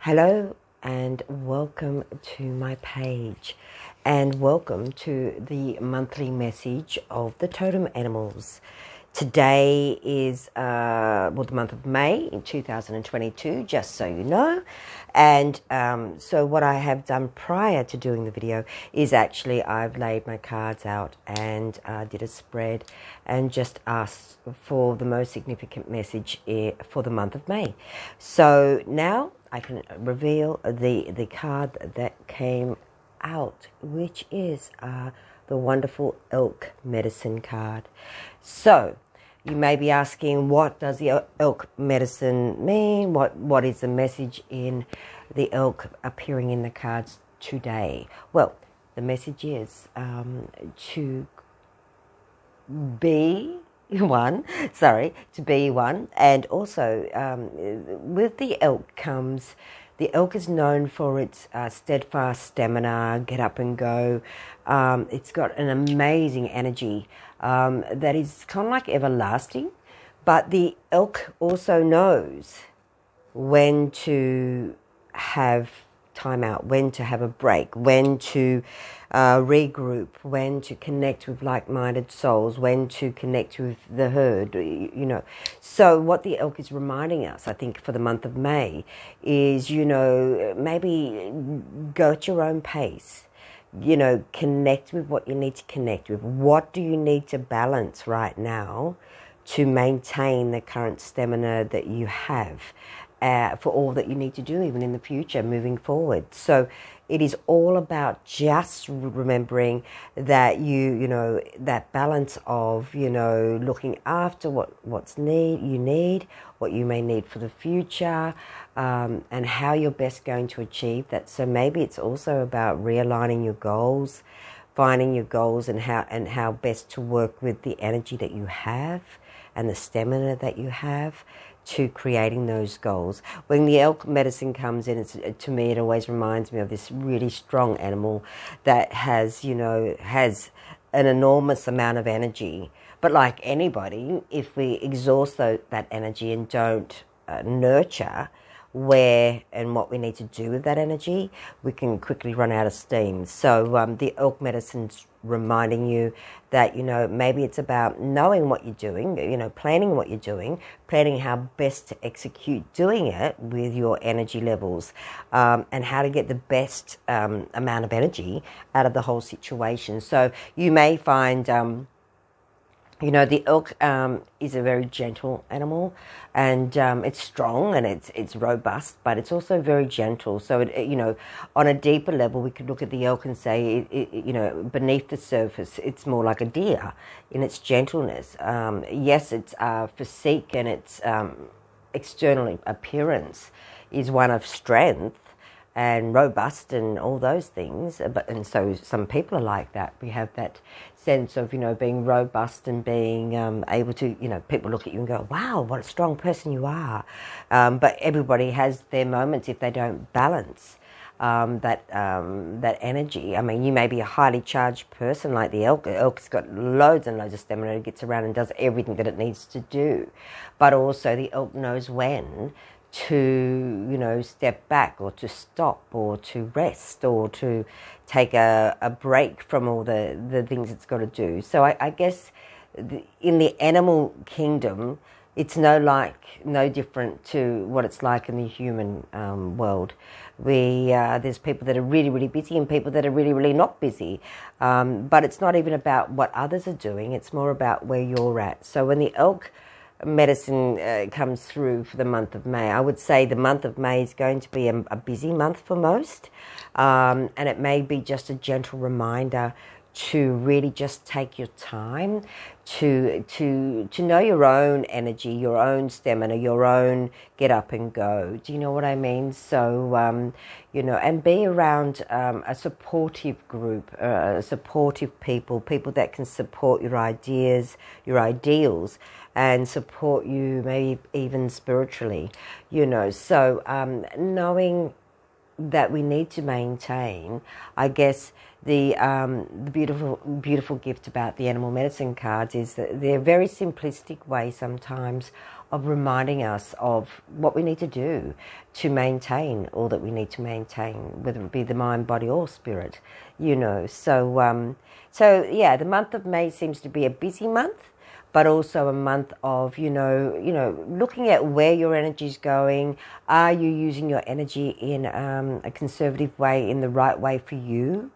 Hello and welcome to my page, and welcome to the monthly message of the totem animals. Today is the month of May in 2022, just so you know. And so what I have done prior to doing the video is actually I've laid my cards out and did a spread and just asked for the most significant message for the month of May. So now I can reveal the card that came out, which is the wonderful elk medicine card. So you may be asking, what does the elk medicine mean? What is the message in the elk appearing in the cards today? Well, the message is to be one, and also with the elk comes, the elk is known for its steadfast stamina, get up and go. It's got an amazing energy that is kind of like everlasting, but the elk also knows when to have time out, when to have a break, when to regroup, when to connect with like-minded souls, when to connect with the herd, you know. So what the elk is reminding us, I think, for the month of May is, you know, maybe go at your own pace. You know, connect with what you need to connect with. What do you need to balance right now to maintain the current stamina that you have for all that you need to do, even in the future, moving forward? So it is all about just remembering that you know, that balance of, you know, looking after what you need, what you may need for the future, and how you're best going to achieve that. So maybe it's also about realigning your goals, finding your goals, and how best to work with the energy that you have and the stamina that you have to creating those goals. When the elk medicine comes in, to me, it always reminds me of this really strong animal that has, you know, has an enormous amount of energy. But like anybody, if we exhaust that energy and don't nurture where and what we need to do with that energy, we can quickly run out of steam. So the elk medicine's reminding you that, you know, maybe it's about knowing what you're doing, you know, planning what you're doing, planning how best to execute doing it with your energy levels, and how to get the best amount of energy out of the whole situation. So you may find you know, the elk is a very gentle animal, and it's strong and it's robust, but it's also very gentle. So, you know, on a deeper level, we could look at the elk and say, you know, beneath the surface, it's more like a deer in its gentleness. Yes, its physique and its external appearance is one of strength and robust and all those things, and so some people are like that. We have that sense of, you know, being robust and being able to, you know, people look at you and go, wow, what a strong person you are. But everybody has their moments if they don't balance that energy. I mean, you may be a highly charged person like the elk. The elk's got loads and loads of stamina. It gets around and does everything that it needs to do. But also the elk knows when to, you know, step back, or to stop, or to rest, or to take a break from all the things it's got to do. So I guess in the animal kingdom, it's no different to what it's like in the human world. There's people that are really, really busy and people that are really, really not busy. But it's not even about what others are doing. It's more about where you're at. So when the elk medicine comes through for the month of May, I would say the month of May is going to be a busy month for most, and it may be just a gentle reminder to really just take your time to know your own energy, your own stamina, your own get up and go. Do you know what I mean? So, you know, and be around a supportive group, supportive people that can support your ideas, your ideals, and support you maybe even spiritually, you know. So knowing that we need to maintain, I guess, the beautiful gift about the animal medicine cards is that they're a very simplistic way sometimes of reminding us of what we need to do to maintain all that we need to maintain, whether it be the mind, body, or spirit, you know. So yeah, the month of May seems to be a busy month, but also a month of, you know, looking at where your energy is going. Are you using your energy in a conservative way, in the right way for you?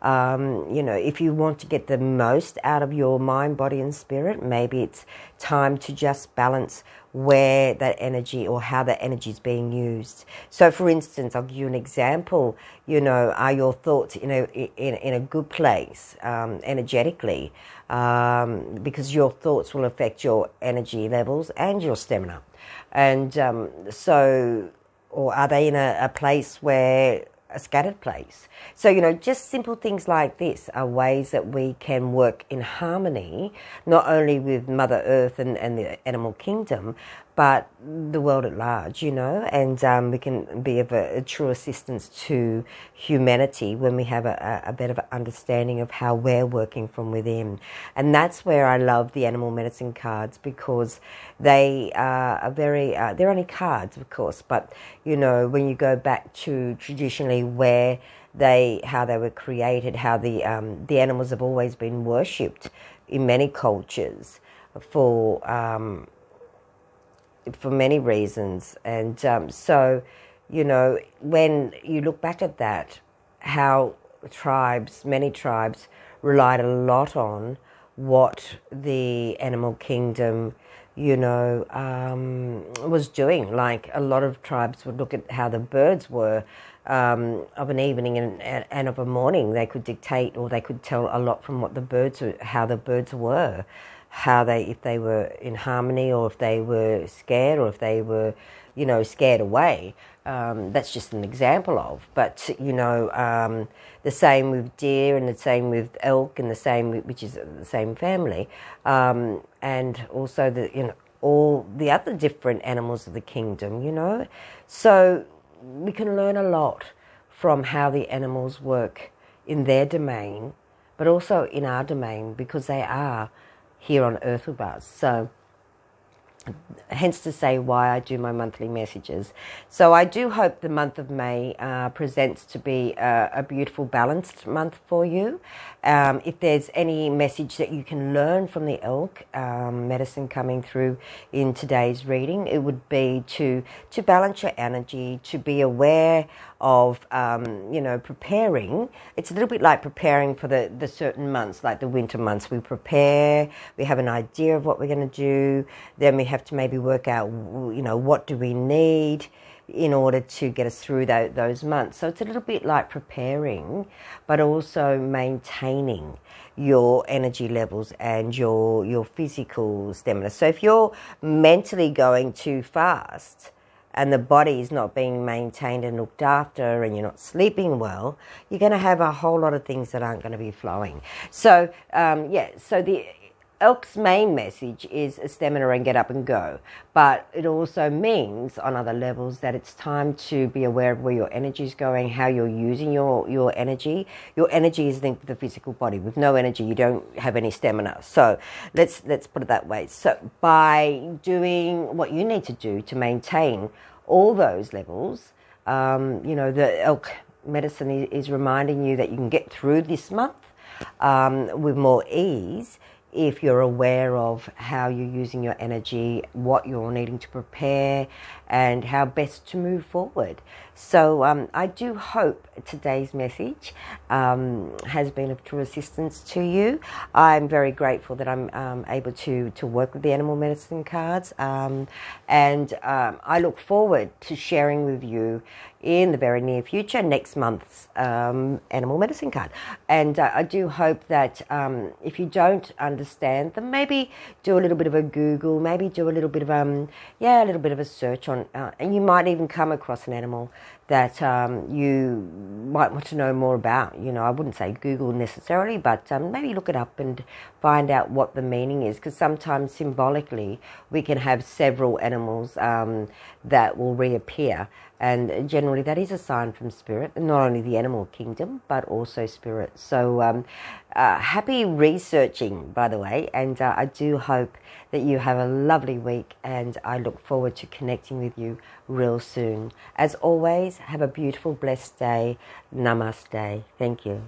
You know, if you want to get the most out of your mind, body and spirit, maybe it's time to just balance where that energy or how that energy is being used. So for instance, I'll give you an example. You know, are your thoughts in a good place energetically? Because your thoughts will affect your energy levels and your stamina. And or are they in a place where a scattered place? So, you know, just simple things like this are ways that we can work in harmony, not only with Mother Earth and the animal kingdom, but the world at large, you know, and we can be of a true assistance to humanity when we have a better understanding of how we're working from within. And that's where I love the animal medicine cards, because they are they're only cards, of course, but, you know, when you go back to traditionally how they were created, how the animals have always been worshipped in many cultures for many reasons. And so, you know, when you look back at that, how many tribes relied a lot on what the animal kingdom, you know, was doing. Like a lot of tribes would look at how the birds were of an evening and of a morning. They could dictate, or they could tell a lot from what how the birds were. If they were in harmony, or if they were scared, or if they were, you know, scared away. That's just an example of. But, you know, the same with deer, and the same with elk, and the same, which is the same family, and also all the other different animals of the kingdom, you know. So we can learn a lot from how the animals work in their domain, but also in our domain, because they are here on earth with us. So hence to say why I do my monthly messages. So I do hope the month of May presents to be a beautiful, balanced month for you. If there's any message that you can learn from the elk medicine coming through in today's reading, it would be to balance your energy, to be aware of, you know, preparing. It's a little bit like preparing for the certain months, like the winter months. We prepare, we have an idea of what we're going to do, then we have to maybe work out, you know, what do we need in order to get us through those months. So it's a little bit like preparing, but also maintaining your energy levels and your physical stamina. So if you're mentally going too fast and the body is not being maintained and looked after, and you're not sleeping well, you're going to have a whole lot of things that aren't going to be flowing. So, so the elk's main message is stamina and get up and go. But it also means on other levels that it's time to be aware of where your energy is going, how you're using your energy. Your energy is linked to the physical body. With no energy, you don't have any stamina. So let's put it that way. So by doing what you need to do to maintain all those levels, you know, the elk medicine is reminding you that you can get through this month with more ease if you're aware of how you're using your energy, what you're needing to prepare, and how best to move forward. So I do hope today's message has been of true assistance to you. I'm very grateful that I'm able to work with the animal medicine cards, and I look forward to sharing with you in the very near future next month's animal medicine card. And I do hope that if you don't understand them, maybe do a little bit of a Google, maybe do a little bit of a little bit of a search on, and you might even come across an animal that you might want to know more about. You know, I wouldn't say Google necessarily, but maybe look it up and find out what the meaning is, because sometimes symbolically we can have several animals that will reappear and generally that is a sign from spirit, not only the animal kingdom but also spirit. So happy researching, by the way, and I do hope that you have a lovely week, and I look forward to connecting with you real soon. As always, have a beautiful, blessed day. Namaste. Thank you.